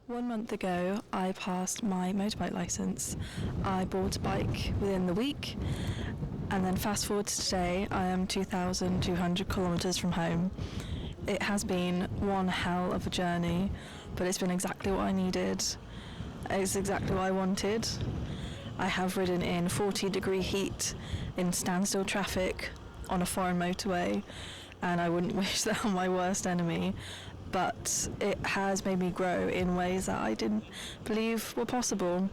1 month ago, I passed my motorbike licence. I bought a bike within the week, and then fast forward to today, I am 2,200 kilometres from home. It has been one hell of a journey, but it's been exactly what I needed. It's exactly what I wanted. I have ridden in 40-degree heat in standstill traffic on a foreign motorway, and I wouldn't wish that on my worst enemy. But it has made me grow in ways that I didn't believe were possible.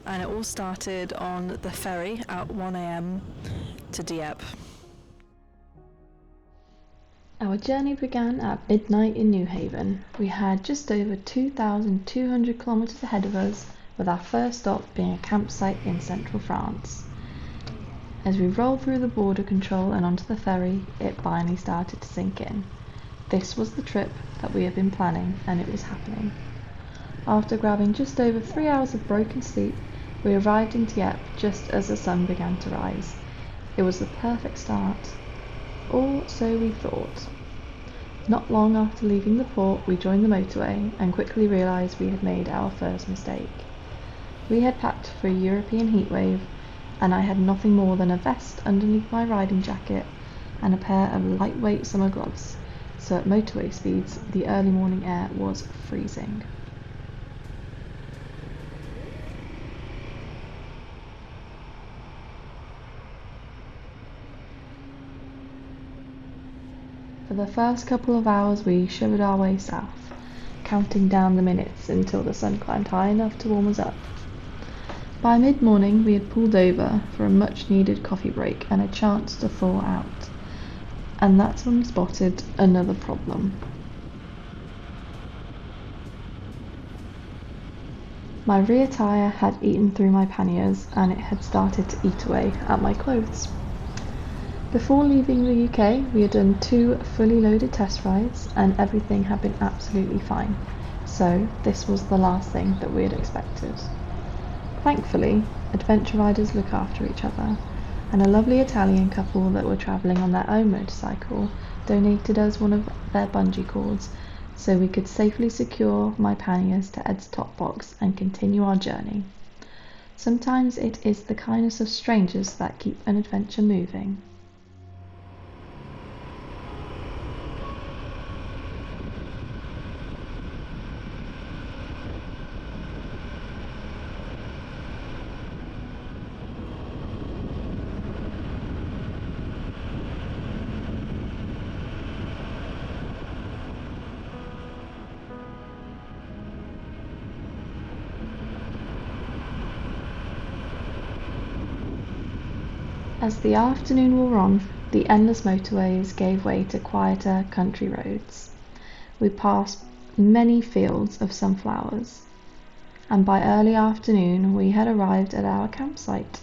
And it all started on the ferry at 1 a.m. to Dieppe. Our journey began at midnight in Newhaven. We had just over 2,200 kilometres ahead of us, with our first stop being a campsite in central France. As we rolled through the border control and onto the ferry, it finally started to sink in. This was the trip that we had been planning, and it was happening. After grabbing just over 3 hours of broken sleep, we arrived in Dieppe just as the sun began to rise. It was the perfect start. Or so we thought. Not long after leaving the port, we joined the motorway and quickly realised we had made our first mistake. We had packed for a European heatwave, and I had nothing more than a vest underneath my riding jacket and a pair of lightweight summer gloves. So at motorway speeds, the early morning air was freezing. For the first couple of hours we shivered our way south, counting down the minutes until the sun climbed high enough to warm us up. By mid-morning we had pulled over for a much-needed coffee break and a chance to thaw out. And that's when we spotted another problem. My rear tyre had eaten through my panniers and it had started to eat away at my clothes. Before leaving the UK, we had done 2 fully loaded test rides and everything had been absolutely fine. So this was the last thing that we had expected. Thankfully, adventure riders look after each other, and a lovely Italian couple that were travelling on their own motorcycle donated us one of their bungee cords so we could safely secure my panniers to Ed's top box and continue our journey. Sometimes it is the kindness of strangers that keep an adventure moving. As the afternoon wore on, the endless motorways gave way to quieter country roads. We passed many fields of sunflowers, and by early afternoon we had arrived at our campsite.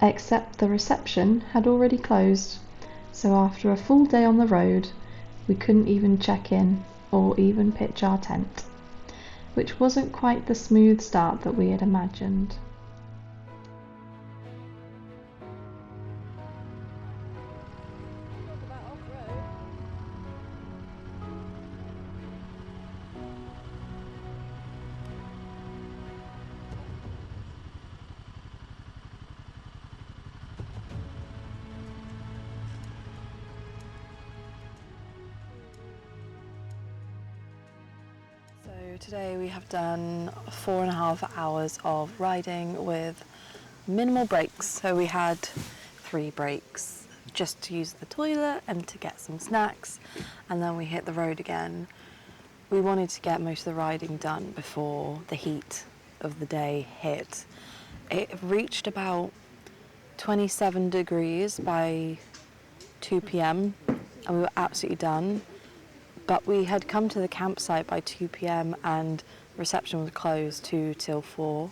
Except the reception had already closed, so after a full day on the road, we couldn't even check in or even pitch our tent, which wasn't quite the smooth start that we had imagined. So today we have done 4.5 hours of riding with minimal breaks. So we had 3 breaks just to use the toilet and to get some snacks, and then we hit the road again. We wanted to get most of the riding done before the heat of the day hit. It reached about 27 degrees by 2 p.m. and we were absolutely done. But we had come to the campsite by 2 p.m. and reception was closed 2 till 4.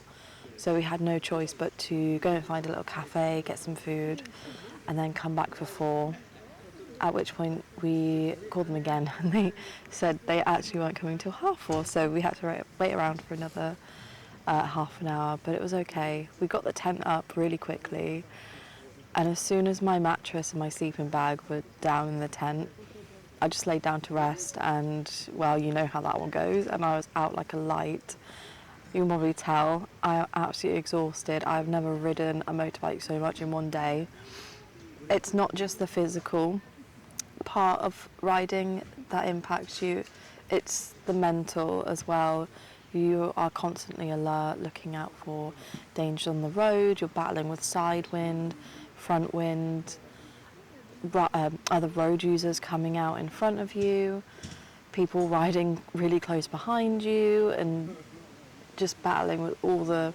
So we had no choice but to go and find a little cafe, get some food, and then come back for 4. At which point we called them again and they said they actually weren't coming till 4:30. So we had to wait around for another half an hour, but it was okay. We got the tent up really quickly, and as soon as my mattress and my sleeping bag were down in the tent, I just laid down to rest, and well, you know how that one goes, and I was out like a light. You can probably tell I'm absolutely exhausted. I've never ridden a motorbike so much in one day. It's not just the physical part of riding that impacts you, it's the mental as well. You are constantly alert, looking out for dangers on the road. You're battling with side wind, front wind, other road users coming out in front of you, people riding really close behind you, and just battling with all the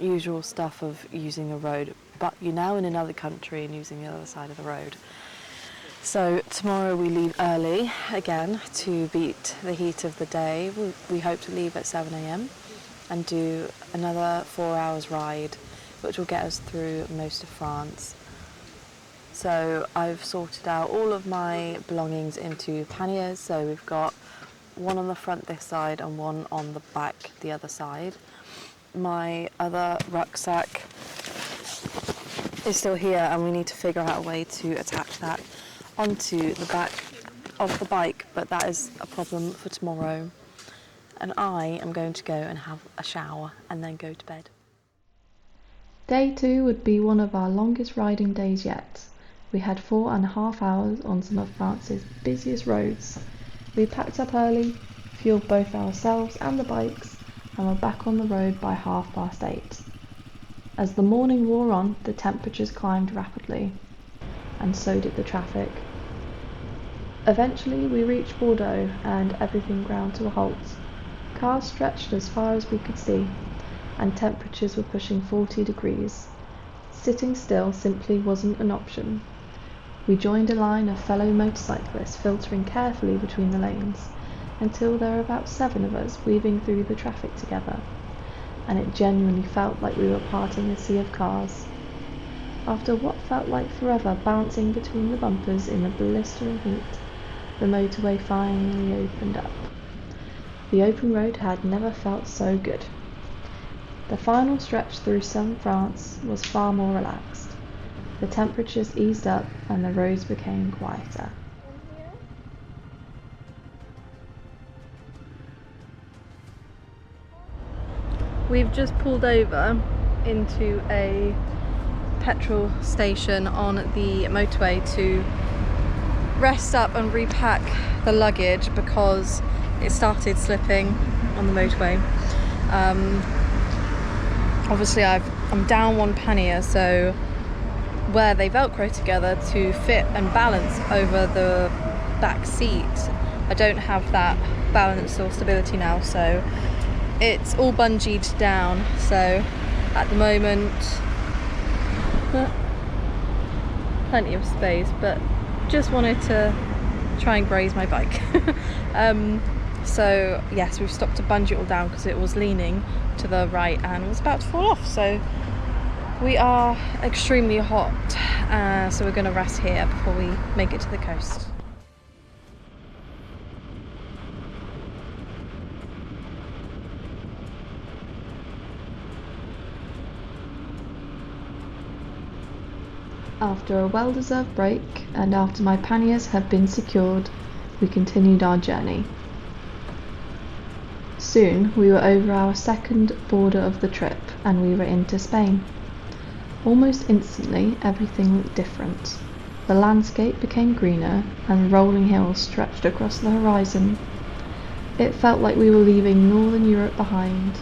usual stuff of using a road. But you're now in another country and using the other side of the road. So tomorrow we leave early again to beat the heat of the day. We hope to leave at 7 a.m. and do another 4 hours ride, which will get us through most of France. So I've sorted out all of my belongings into panniers. So we've got one on the front this side and one on the back the other side. My other rucksack is still here, and we need to figure out a way to attach that onto the back of the bike, but that is a problem for tomorrow. And I am going to go and have a shower and then go to bed. Day 2 would be one of our longest riding days yet. We had 4.5 hours on some of France's busiest roads. We packed up early, fueled both ourselves and the bikes, and were back on the road by 8:30. As the morning wore on, the temperatures climbed rapidly, and so did the traffic. Eventually we reached Bordeaux and everything ground to a halt. Cars stretched as far as we could see, and temperatures were pushing 40 degrees. Sitting still simply wasn't an option. We joined a line of fellow motorcyclists, filtering carefully between the lanes, until there were about 7 of us weaving through the traffic together, and it genuinely felt like we were parting a sea of cars. After what felt like forever bouncing between the bumpers in the blistering heat, the motorway finally opened up. The open road had never felt so good. The final stretch through southern France was far more relaxed. The temperatures eased up and the roads became quieter. We've just pulled over into a petrol station on the motorway to rest up and repack the luggage because it started slipping on the motorway. Obviously I'm down one pannier, so where they velcro together to fit and balance over the back seat, I don't have that balance or stability now, so it's all bungeed down. So at the moment, plenty of space, but just wanted to try and graze my bike. So yes, we've stopped to bungee it all down because it was leaning to the right and was about to fall off. So we are extremely hot, so we're going to rest here before we make it to the coast. After a well-deserved break, and after my panniers had been secured, we continued our journey. Soon we were over our second border of the trip, and we were into Spain. Almost instantly, everything looked different. The landscape became greener, and rolling hills stretched across the horizon. It felt like we were leaving Northern Europe behind.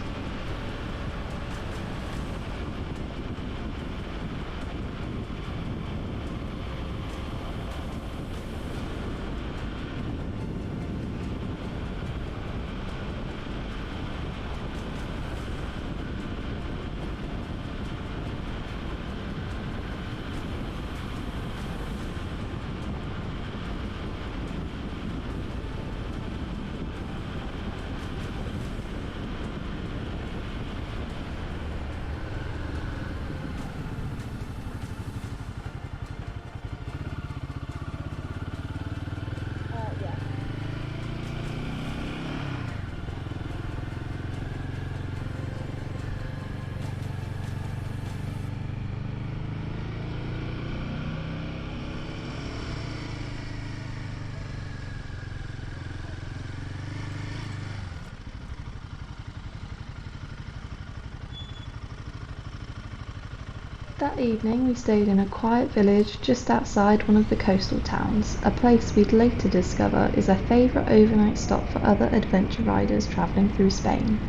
That evening we stayed in a quiet village just outside one of the coastal towns, a place we'd later discover is a favourite overnight stop for other adventure riders travelling through Spain.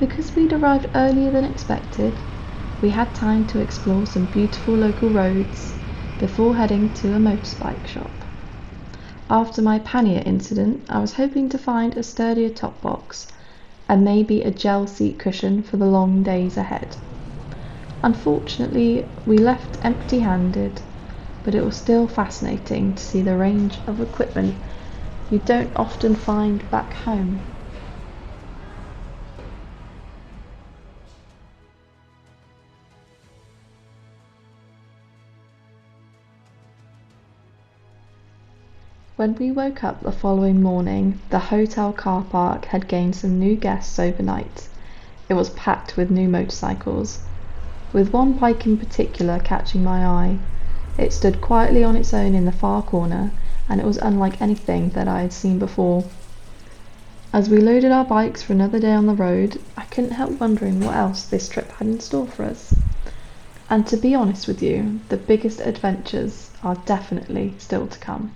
Because we'd arrived earlier than expected, we had time to explore some beautiful local roads before heading to a motorbike shop. After my pannier incident, I was hoping to find a sturdier top box and maybe a gel seat cushion for the long days ahead. Unfortunately, we left empty-handed, but it was still fascinating to see the range of equipment you don't often find back home. When we woke up the following morning, the hotel car park had gained some new guests overnight. It was packed with new motorcycles, with one bike in particular catching my eye. It stood quietly on its own in the far corner, and it was unlike anything that I had seen before. As we loaded our bikes for another day on the road, I couldn't help wondering what else this trip had in store for us. And to be honest with you, the biggest adventures are definitely still to come.